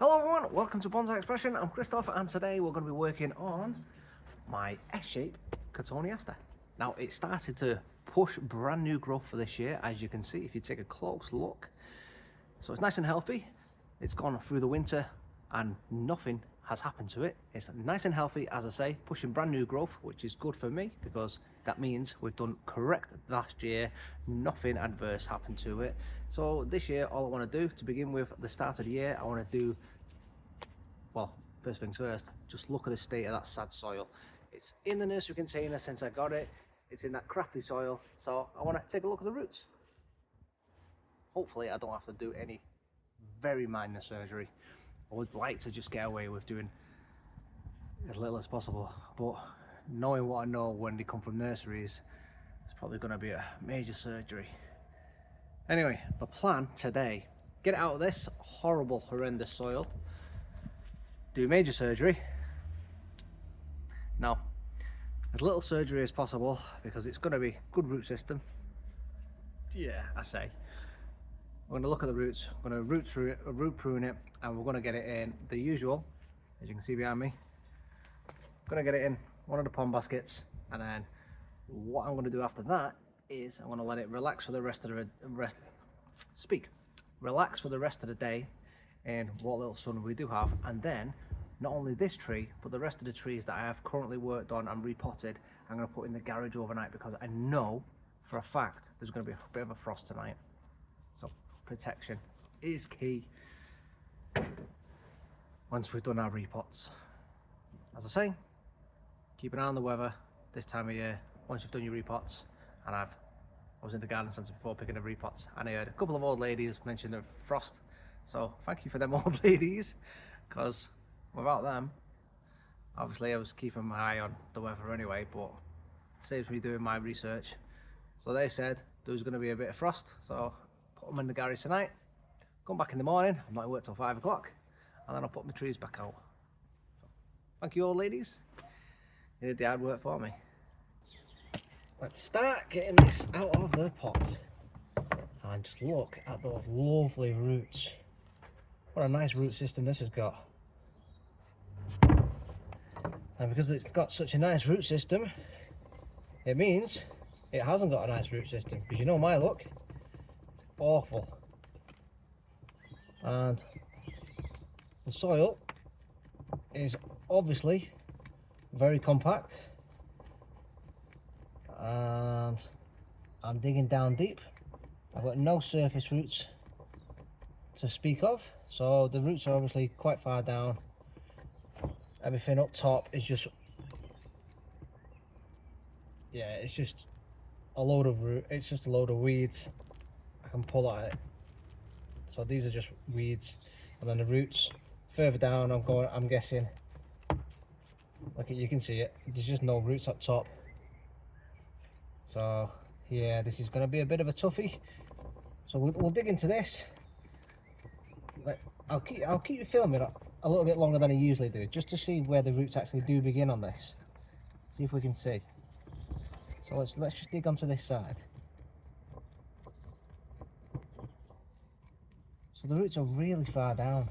Hello everyone, welcome to Bonsai Expression. I'm Christoph and today we're going to be working on my S-shape Cotoneaster. Now it started to push brand new growth for this year, as you can see if you take a close look. So it's nice and healthy. It's gone through the winter and nothing has happened to it. It's nice and healthy, as I say, pushing brand new growth, which is good for me because that means we've done correct last year. Nothing adverse happened to it. So this year, all I want to do to begin with the start of the year, I want to do, well, first things first, just look at the state of that sad soil. It's in the nursery container since I got it. It's in that crappy soil. So I want to take a look at the roots. Hopefully I don't have to do any very minor surgery. I would like to just get away with doing as little as possible, but knowing what I know when they come from nurseries, it's probably going to be a major surgery. Anyway, the plan today, get it out of this horrible, horrendous soil, do major surgery. Now, as little surgery as possible because it's going to be good root system. Yeah, I say. We're going to look at the roots, we're going to root through it, root prune it, and we're going to get it in the usual, as you can see behind me. I'm going to get it in one of the pond baskets, and then what I'm going to do after that is I'm going to let it relax for the rest of the relax for the rest of the day in what little sun we do have, and then not only this tree but the rest of the trees that I have currently worked on and repotted, I'm going to put in the garage overnight because I know for a fact there's going to be a bit of a frost tonight. So protection is key once we've done our repots. As I say, keep an eye on the weather this time of year once you've done your repots. And I was in the garden centre before picking up repots, and I heard a couple of old ladies mention the frost, so thank you for them old ladies, because without them, obviously I was keeping my eye on the weather anyway, but it saves me doing my research. So they said there was going to be a bit of frost, so put them in the garage tonight, come back in the morning, I'm not at work till 5 o'clock, and then I'll put my trees back out. Thank you old ladies, you did the hard work for me. Let's start getting this out of the pot and just look at those lovely roots. What a nice root system this has got. And because it's got such a nice root system, it means it hasn't got a nice root system, because you know my luck, it's awful. And the soil is obviously very compact, and I'm digging down deep. I've got no surface roots to speak of, so the roots are obviously quite far down. Everything up top is just, yeah, it's just a load of it's just a load of weeds. I can pull at it. So these are just weeds, and then the roots further down, I'm guessing, look, you can see it, there's just no roots up top. So yeah, this is going to be a bit of a toughie. So we'll dig into this. I'll keep you filming a little bit longer than I usually do, just to see where the roots actually do begin on this. See if we can see. So let's just dig onto this side. So the roots are really far down.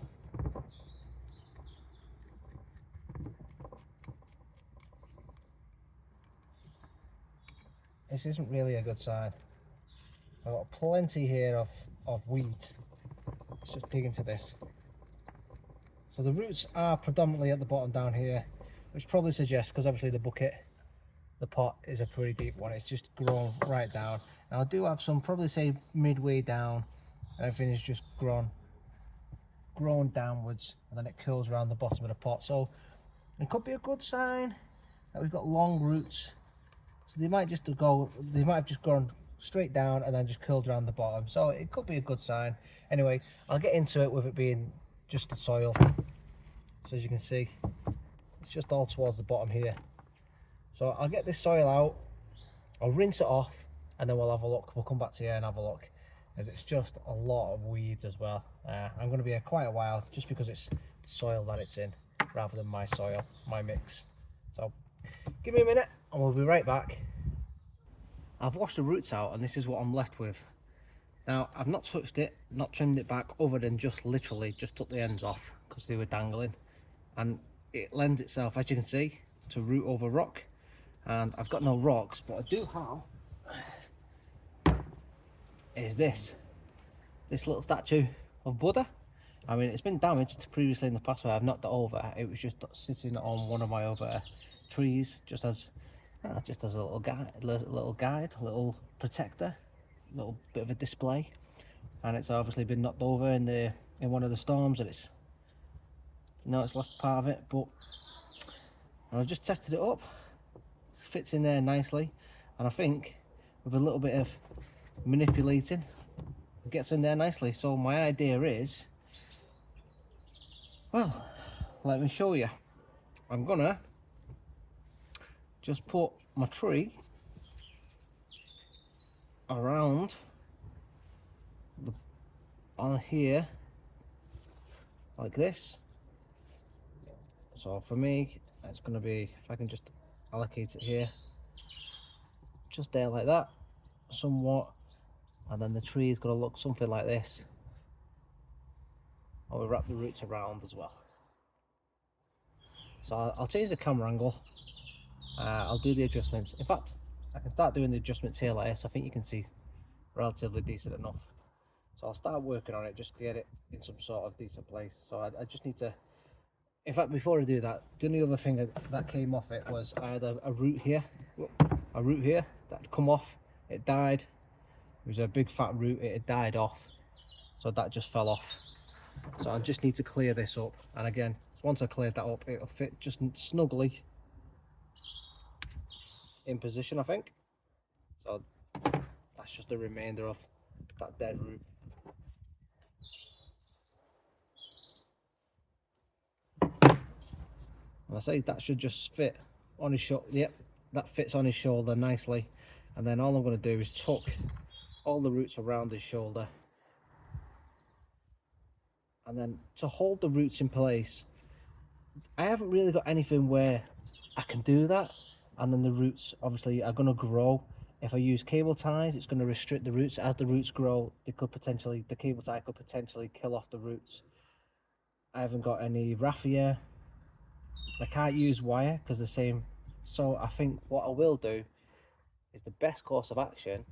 This isn't really a good sign. I've got plenty here of weeds. Let's just dig into this. So the roots are predominantly at the bottom down here, which probably suggests, because obviously the pot is a pretty deep one, it's just grown right down. Now I do have some, probably say midway down, and everything is just grown downwards, and then it curls around the bottom of the pot. So it could be a good sign that we've got long roots. So they might have just gone straight down and then just curled around the bottom. So it could be a good sign. Anyway, I'll get into it with it being just the soil. So as you can see, it's just all towards the bottom here. So I'll get this soil out, I'll rinse it off, and then we'll have a look. We'll come back to here and have a look, as it's just a lot of weeds as well. I'm going to be here quite a while, just because it's the soil that it's in, rather than my soil, my mix. So give me a minute and we'll be right back. I've washed the roots out, and this is what I'm left with. Now, I've not touched it, not trimmed it back, other than just literally just took the ends off because they were dangling, and it lends itself, as you can see, to root over rock. And I've got no rocks, but I do have is this little statue of Buddha. I mean, it's been damaged previously in the past where I've knocked it over. It was just sitting on one of my other trees, just as a little guide, a little protector, a little bit of a display. And it's obviously been knocked over in one of the storms, and it's lost part of it. But I just tested it up. It fits in there nicely, and I think with a little bit of manipulating, it gets in there nicely. So my idea is, well, let me show you. I'm gonna just put my tree around on here like this. So for me, it's going to be, if I can just allocate it here, just there like that, somewhat, and then the tree is going to look something like this. I'll wrap the roots around as well. So I'll change the camera angle. I'll do the adjustments. In fact, I can start doing the adjustments here like this. I think you can see relatively decent enough. So I'll start working on it, just to get it in some sort of decent place. So I just need to, in fact, before I do that, the only other thing that came off it was I had a root here, that had come off. It died. It was a big fat root. It had died off, so that just fell off. So I just need to clear this up, and again, once I cleared that up, it'll fit just snugly in position, I think. So that's just the remainder of that dead root. And I say that should just fit on his shoulder. Yep, that fits on his shoulder nicely. And then all I'm going to do is tuck all the roots around his shoulder. And then to hold the roots in place, I haven't really got anything where I can do that. And then the roots obviously are going to grow. If I use cable ties, it's going to restrict the roots. As the roots grow, the cable tie could potentially kill off the roots. I haven't got any raffia. I can't use wire because the same. So I think what I will do is the best course of action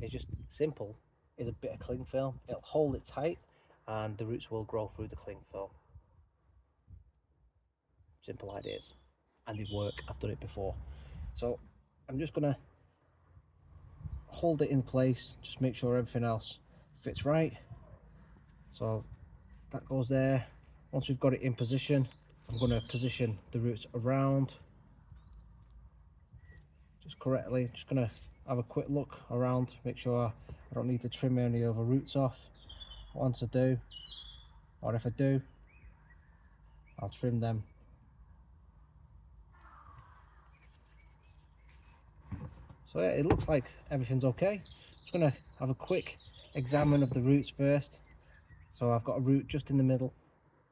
is just simple, is a bit of cling film. It'll hold it tight and the roots will grow through the cling film. Simple ideas, and they work. I've done it before. So I'm just gonna hold it in place, just make sure everything else fits right. So that goes there. Once we've got it in position, I'm going to position the roots around just correctly. Just going to have a quick look around, make sure I don't need to trim any other roots off. Once I do, or if I do, I'll trim them. So yeah, it looks like everything's okay. Just going to have a quick examine of the roots first. So I've got a root just in the middle.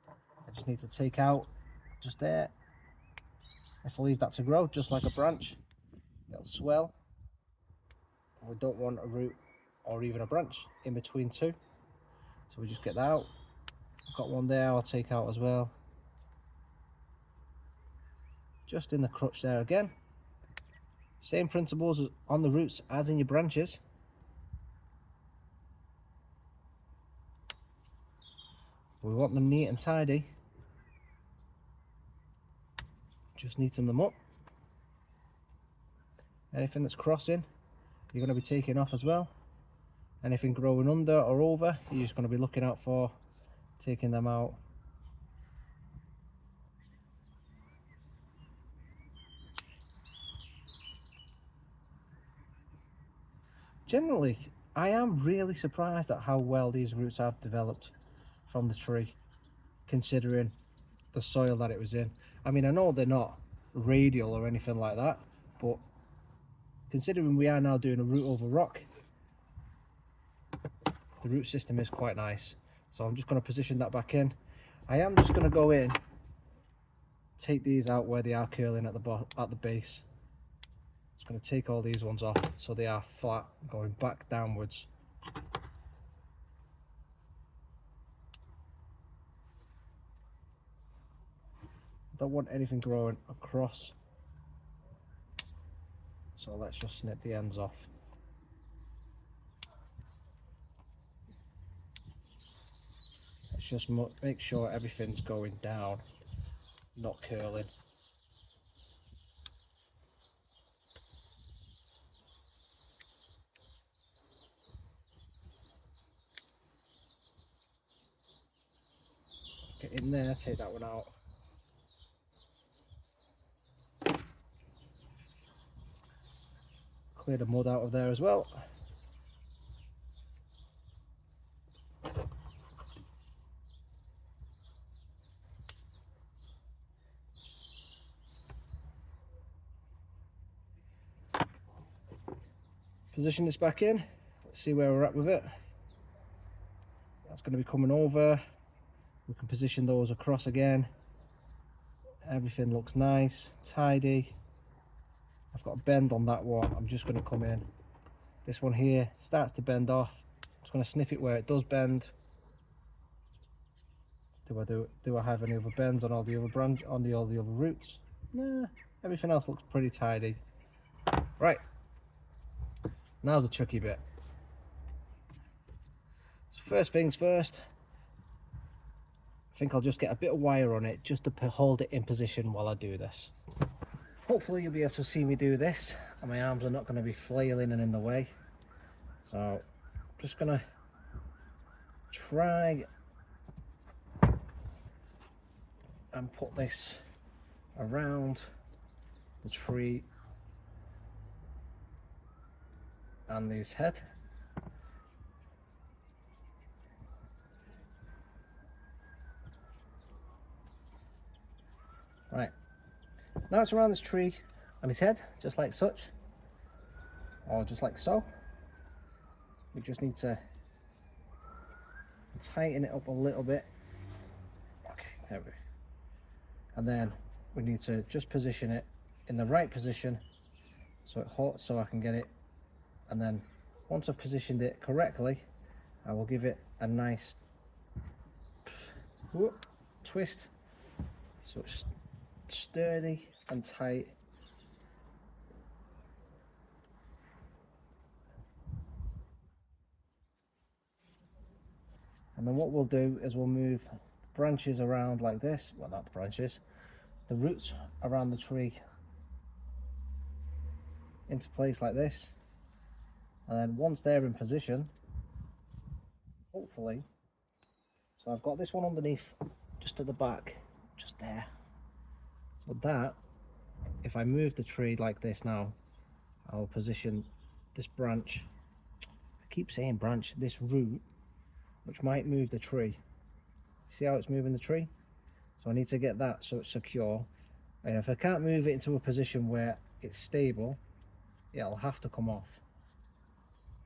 I just need to take out just there. If I leave that to grow, just like a branch, it'll swell. We don't want a root or even a branch in between two. So we just get that out. I've got one there I'll take out as well. Just in the crutch there again. Same principles on the roots as in your branches. We want them neat and tidy. Just neaten them up. Anything that's crossing, you're going to be taking off as well. Anything growing under or over, you're just going to be looking out for, taking them out. Generally, I am really surprised at how well these roots have developed from the tree, considering the soil that it was in. I mean, I know they're not radial or anything like that, but considering we are now doing a root over rock, the root system is quite nice. So I'm just going to position that back in. I am just going to go in, take these out where they are curling at the base. Just going to take all these ones off so they are flat, going back downwards. Don't want anything growing across, so let's just snip the ends off. Let's just make sure everything's going down, not curling. Let's get in there, take that one out. Clear the mud out of there as well. Position this back in, let's see where we're at with it. That's going to be coming over. We can position those across again. Everything looks nice, tidy. I've got a bend on that one. I'm just going to come in. This one here starts to bend off. I'm just going to snip it where it does bend. Do I have any other bends on all the other all the other roots? Nah, everything else looks pretty tidy. Right. Now's the tricky bit. So first things first, I think I'll just get a bit of wire on it just to hold it in position while I do this. Hopefully you'll be able to see me do this and my arms are not going to be flailing and in the way. So I'm just going to try and put this around the tree and his head. Right, now it's around this tree and his head, just like such, or just like so. We just need to tighten it up a little bit. Okay, there we go. And then we need to just position it in the right position so I can get it. And then once I've positioned it correctly, I will give it a nice twist so it's sturdy and tight. And then what we'll do is we'll move the branches around like this. Well, not the branches, the roots around the tree into place like this. And then once they're in position, hopefully, so I've got this one underneath, just at the back, just there. So that, if I move the tree like this now, I'll position this branch, I keep saying branch, this root, which might move the tree. See how it's moving the tree? So I need to get that so it's secure. And if I can't move it into a position where it's stable, it'll have to come off.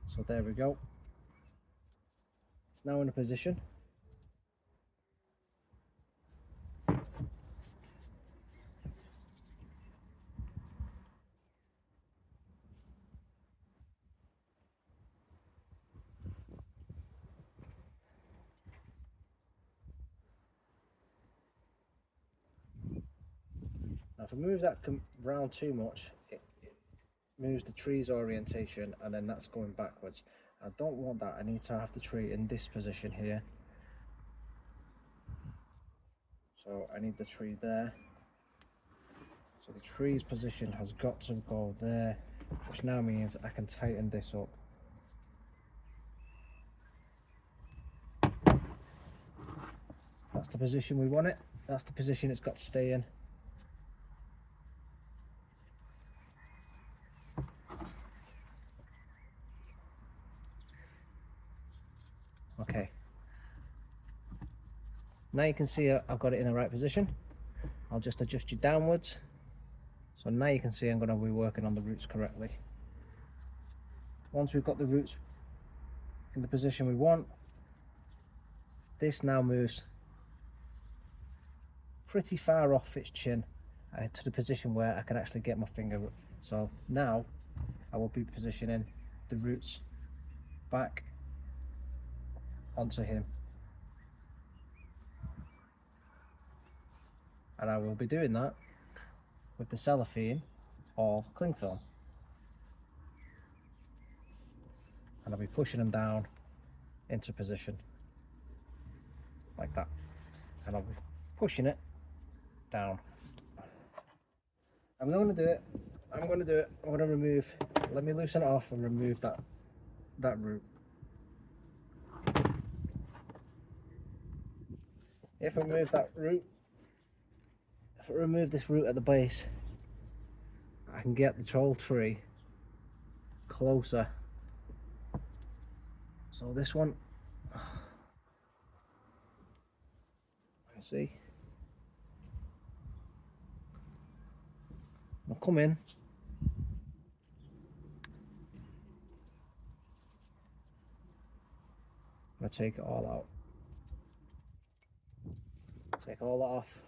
So there we go. It's now in a position. Now if I move that round too much, it moves the tree's orientation and then that's going backwards. I don't want that. I need to have the tree in this position here. So I need the tree there. So the tree's position has got to go there, which now means I can tighten this up. That's the position we want it. That's the position it's got to stay in. Okay. Now you can see I've got it in the right position. I'll just adjust you downwards. So now you can see I'm going to be working on the roots correctly. Once we've got the roots in the position we want, this now moves pretty far off its chin to the position where I can actually get my finger. So now I will be positioning the roots back onto him. and I will be doing that with the cellophane or cling film, and I'll be pushing them down into position like that, and I'll be pushing it down. I'm going to do it. I'm going to remove, let me loosen it off and remove that root. If I remove that root, if I remove this root at the base, I can get the whole tree closer. So this one, see, I'll come in, I'm going to take it all out, take all that off.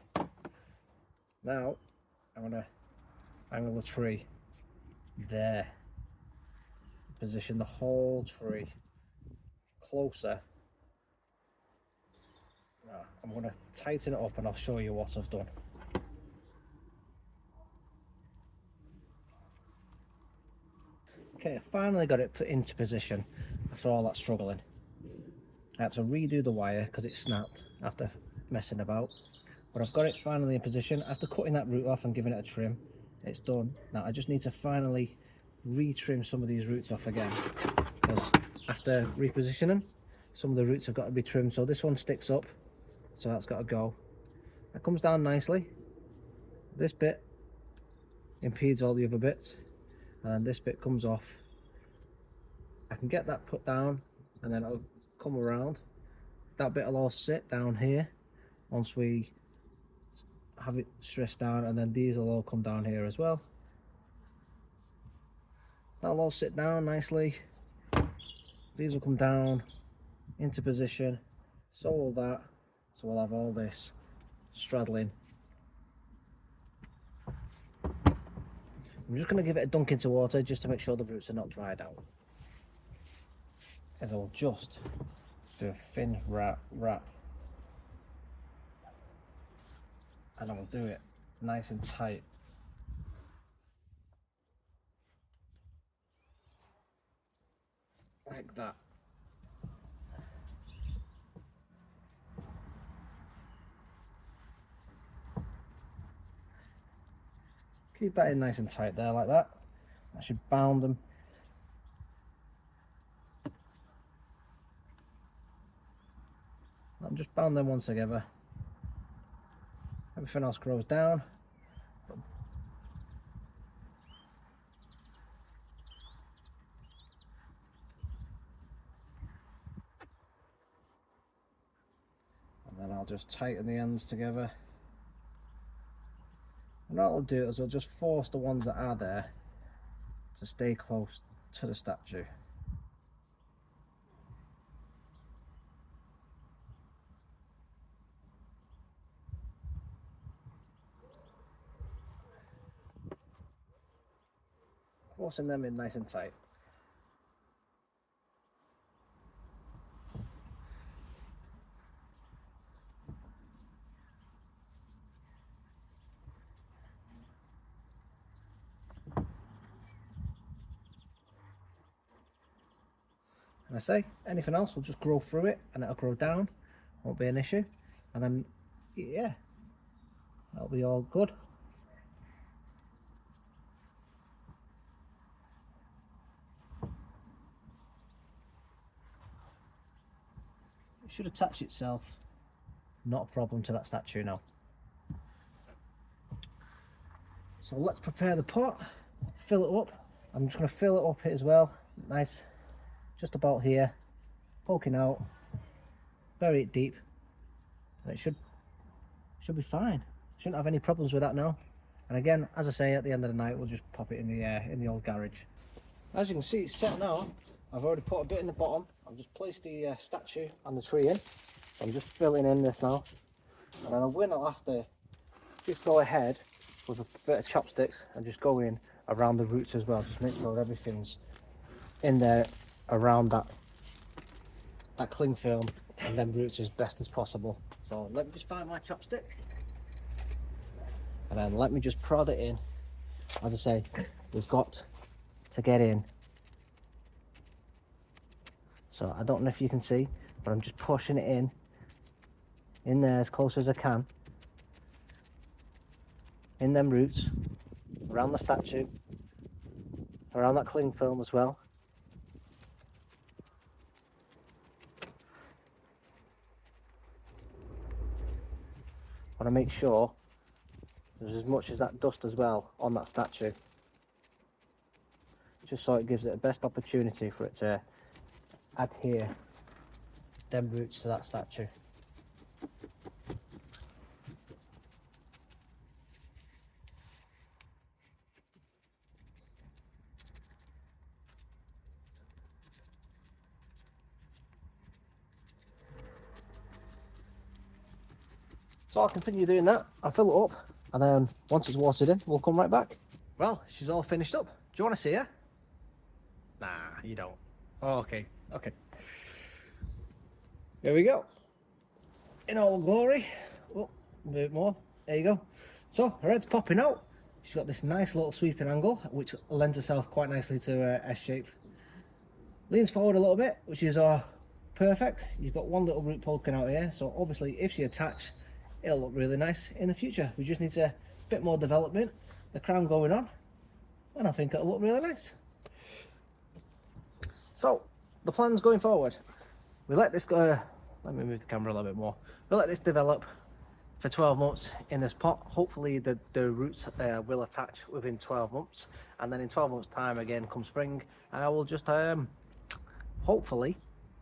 Now I'm going to angle the tree there, position the whole tree closer. Now I'm going to tighten it up and I'll show you what I've done. Okay, I finally got it put into position after all that struggling. I had to redo the wire because it snapped after messing about, but I've got it finally in position. After cutting that root off and giving it a trim, it's done. Now I just need to finally retrim some of these roots off again, because after repositioning, some of the roots have got to be trimmed. So this one sticks up, so that's got to go. It comes down nicely. This bit impedes all the other bits, and this bit comes off. I can get that put down, and then it'll come around. That bit will all sit down here once we have it stressed down, and then these will all come down here as well. That'll all sit down nicely. These will come down into position, so will that. So we'll have all this straddling. I'm just going to give it a dunk into water just to make sure the roots are not dried out. As I'll just do a thin wrap, and I will do it nice and tight. Like that. Keep that in nice and tight there, like that. I should bound them. I'll just bound them once together. Everything else grows down. And then I'll just tighten the ends together. And what I'll do is I'll just force the ones that are there to stay close to the statue. Forcing them in nice and tight. And I say, anything else will just grow through it and it'll grow down, won't be an issue. And then, yeah, that'll be all good. It should attach itself, not a problem to that statue now. So let's prepare the pot, fill it up. I'm just going to fill it up as well, nice, just about here, poking out, bury it deep, and it should be fine. Shouldn't have any problems with that now. And again, as I say, at the end of the night, we'll just pop it in the old garage. As you can see, it's set now. I've already put a bit in the bottom. I've just placed the statue and the tree in. I'm just filling in this now, and then I'll have to just go ahead with a bit of chopsticks and just go in around the roots as well. Just make sure everything's in there around that cling film and then roots as best as possible. So let me just find my chopstick. and then let me just prod it in. As I say, we've got to get in. So I don't know if you can see, but I'm just pushing it in there as close as I can, in them roots, around the statue, around that cling film as well. Want to make sure there's as much as that dust as well on that statue, just so it gives it the best opportunity for it to adhere them roots to that statue. So I'll continue doing that. I'll fill it up, and then once it's watered in, we'll come right back. Well, she's all finished up. Do you want to see her? Nah, you don't. Oh, okay. Here we go. In all glory. Oh, a bit more. There you go. So her head's popping out. She's got this nice little sweeping angle, which lends herself quite nicely to S shape. Leans forward a little bit, which is perfect. You've got one little root poking out here, so obviously if she attached, it'll look really nice in the future. We just need a bit more development, the crown going on, and I think it'll look really nice. So the plans going forward, we let this go. Let me move the camera a little bit more. We'll let this develop for 12 months in this pot. Hopefully the roots will attach within 12 months, and then in 12 months time again come spring, and I will just hopefully,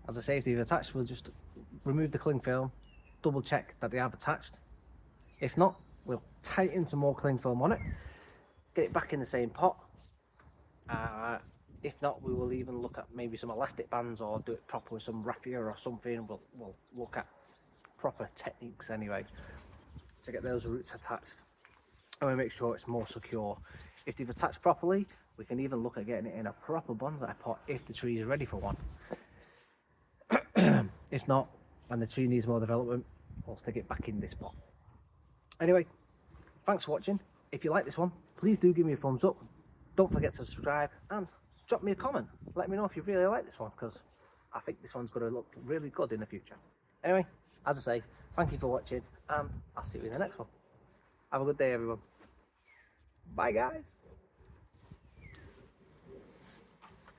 as I say, if they've attached, we'll just remove the cling film, double check that they have attached. If not, we'll tighten some more cling film on it, get it back in the same pot. If not, we will even look at maybe some elastic bands, or do it proper with some raffia or something. We'll look at proper techniques anyway to get those roots attached, and we make sure it's more secure. If they've attached properly, we can even look at getting it in a proper bonsai pot if the tree is ready for one. If not, and the tree needs more development, we'll stick it back in this pot. Anyway, thanks for watching. If you like this one, please do give me a thumbs up. Don't forget to subscribe and drop me a comment. Let me know if you really like this one, because I think this one's going to look really good in the future. Anyway, as I say, thank you for watching, and I'll see you in the next one. Have a good day, everyone. Bye, guys.